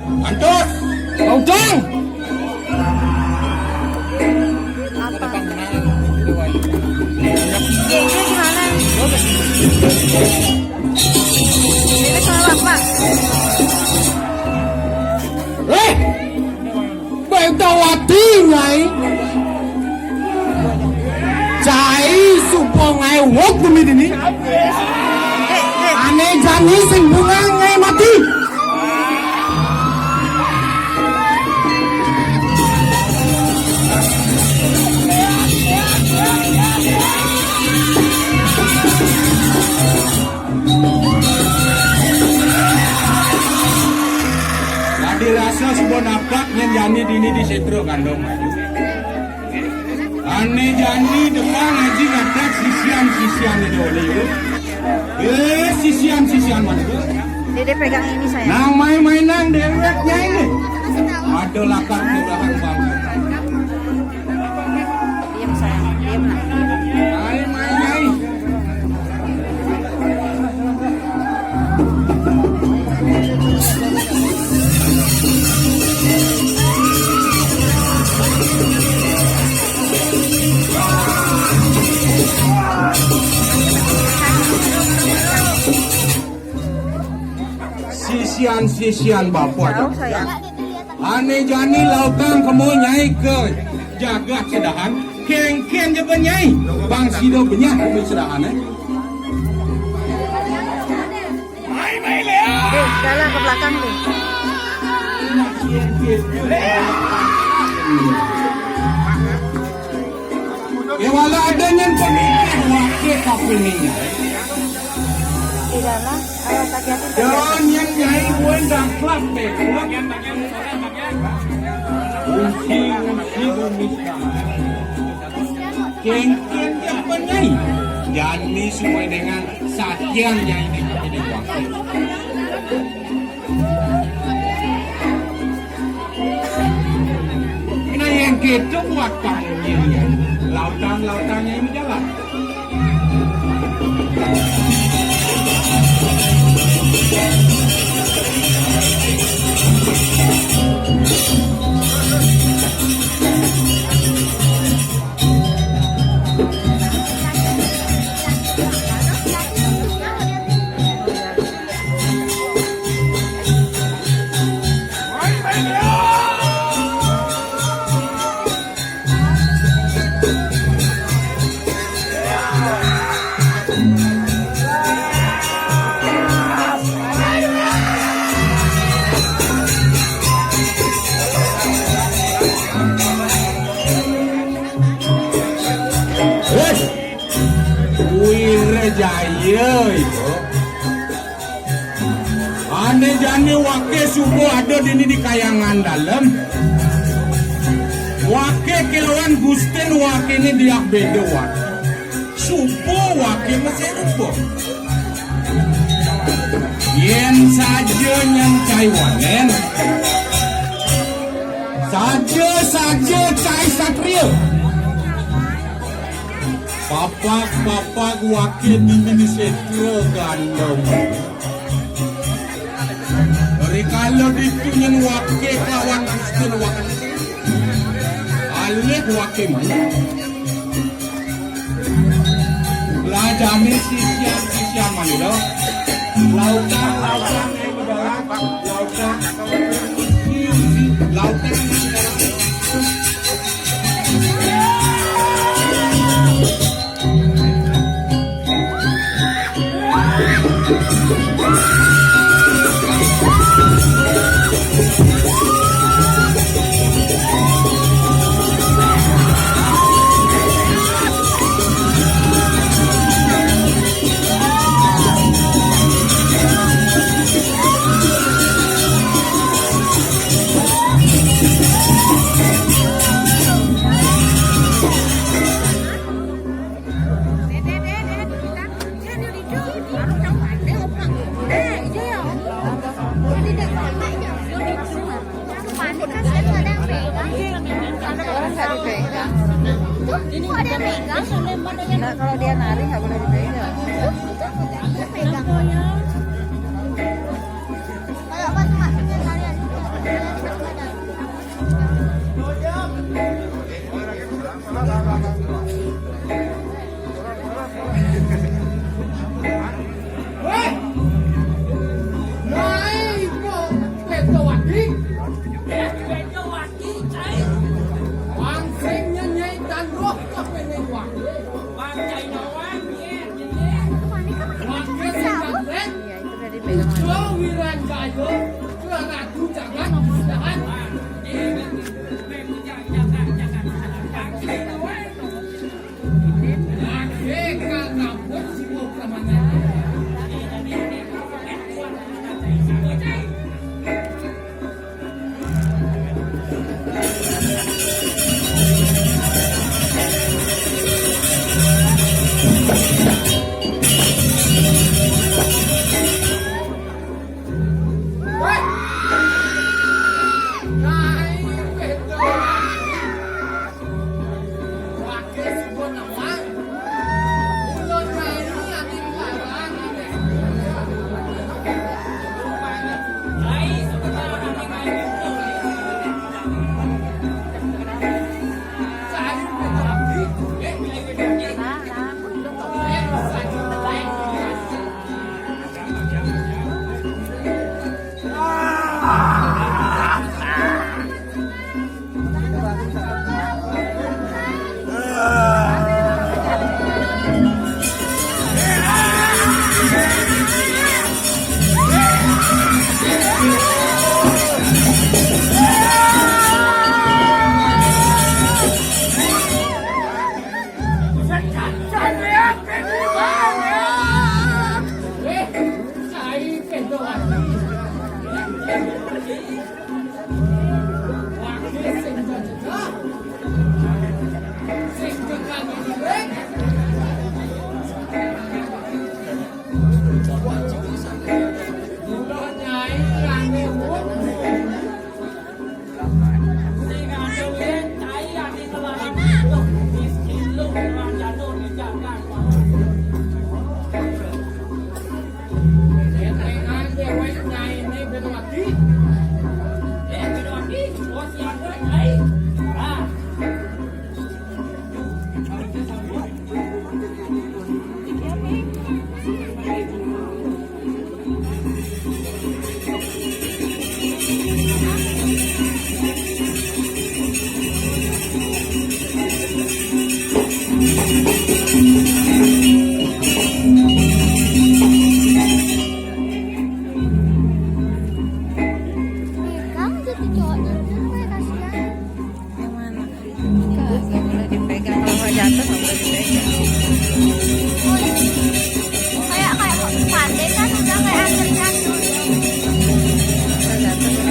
Antut, Bojong. Apa? Gengnya gimana? Ini salah Pak. Bedawati ngai. Cai supo ngai wok bumi ini. Ane jani sing bunga ngai mati. Dirasa sebuah napaknya jani dini di setro kandung maju. Ane jani depan ngaji ngatak sisian itu oleh yuk. Sisian mana tuh? Dede pegang ini saya. Nang main-mainan deweknya ini. Ada lakar ke belakang bang. Diam sayang, diam lah. Main. Sisian bapak. Jauh sayang. Ane jani lautan kamu nyai ke jaga sedahan. Keng je benyai. Bang sido benyah ke sedahan Jalan ke belakang deh. Ya wala adanya pemikir wakil kapuninya. Tidak lah. Ayo hati-hati. Dan yang nyai gue daklak deh. Kunci Keng yang penyai. Jani sesuai dengan sajian yang ini jadi wakil. Nah yang gitu buat kamunya. Lautan-lautannya ini jalan. Jaya itu ane jani wake subuh ada di kayangan dalam wake kiloan gusten wake ini diak beda wak subuh wake masih rupo yen saja yang caiwanen saja cai satrio Papak wakil di setro gandong. Dari kalau ditunyin wakil kawan Kristen wakil. Alih wakil mana? Lajami sisian mana dah? Lautan yang dalam, lautan yang dalam. Ini kok ada yang pegang? Nah, kalau dia nari nggak boleh dipegang. Kalau apa tuh mas? Kalian. Yang mana? Nggak boleh dipegang. Kalau nggak jatuh nggak boleh dipegang. Kayak pandai kan udah kayak akhirnya Kalau jatuh boleh.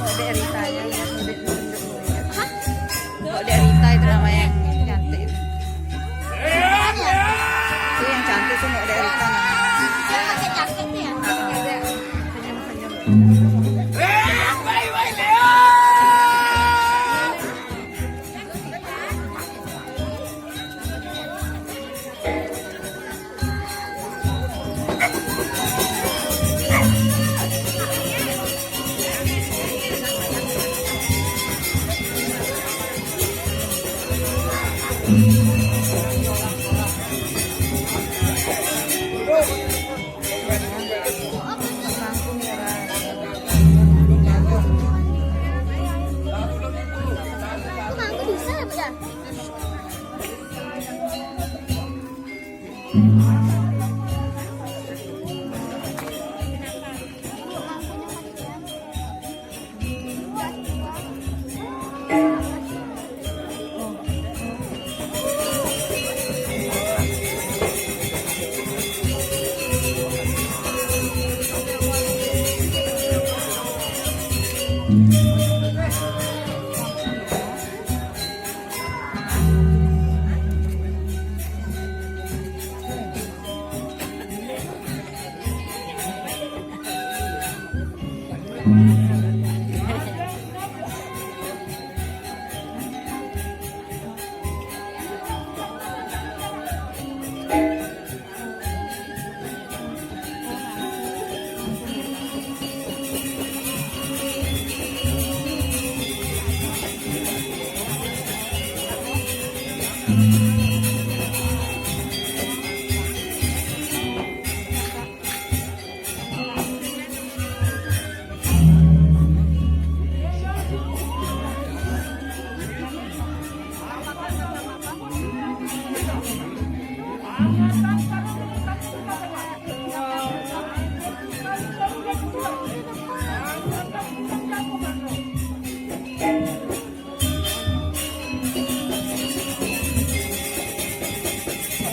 Ada eritanya ya, sini ada Erika. Yang pakai jaket ya. Senyum-senyum. Langsung ya, Itu mangga bisa ya, Bu ya?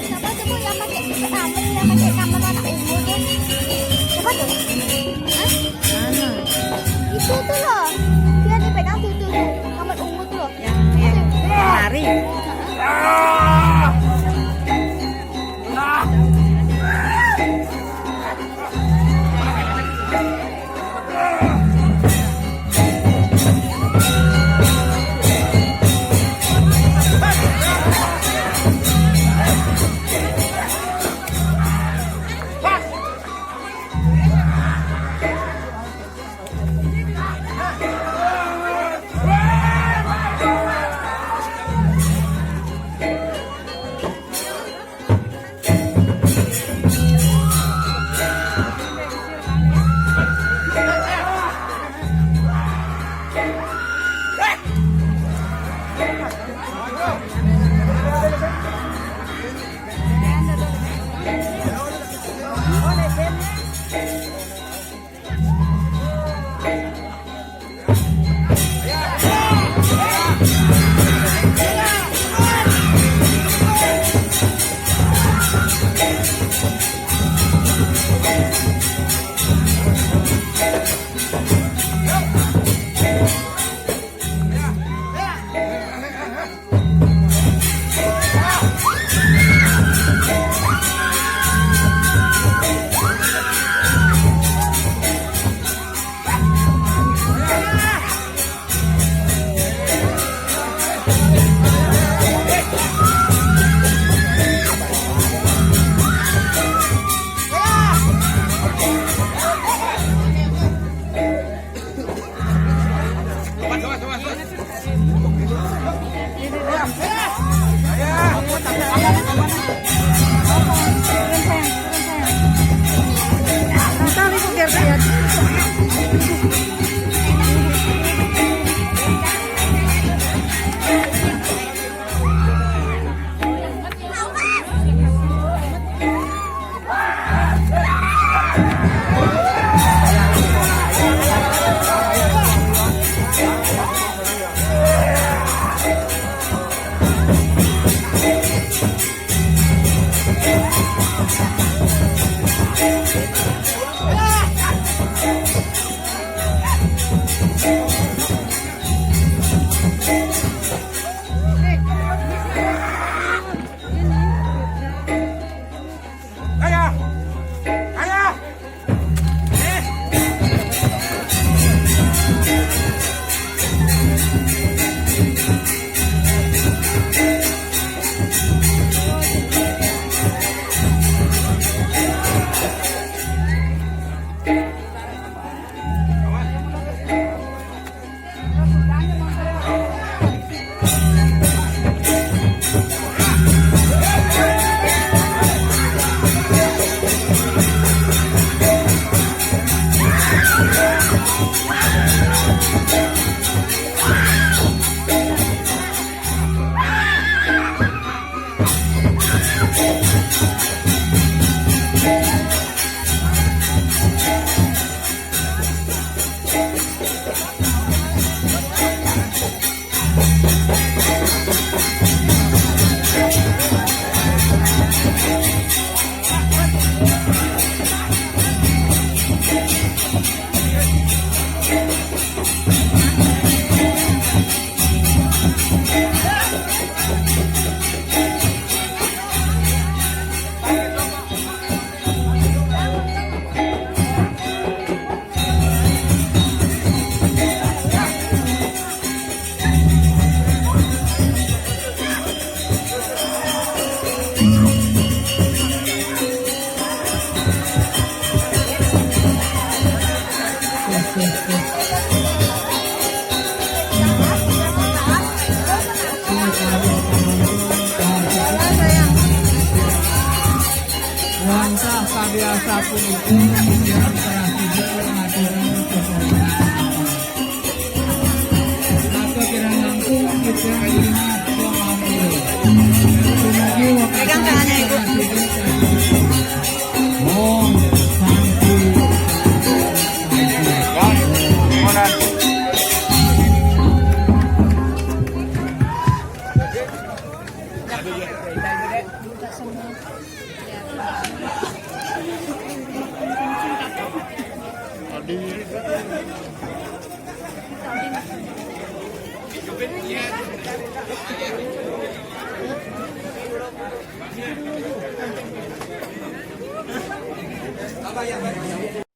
Siapa tuh, Bu, yang pakai gambar anak ungu tuh? Siapa tuh? Hah? mana? Itu tuh loh. Dia dipegang tuh gambar ungu tuh loh. Yang lari. biasa pun itu pikiran presiden aturan keselamatan atau tidak langsung kita lihat mengambil Pegang tangannya, Ibu. Om Santi Apa yang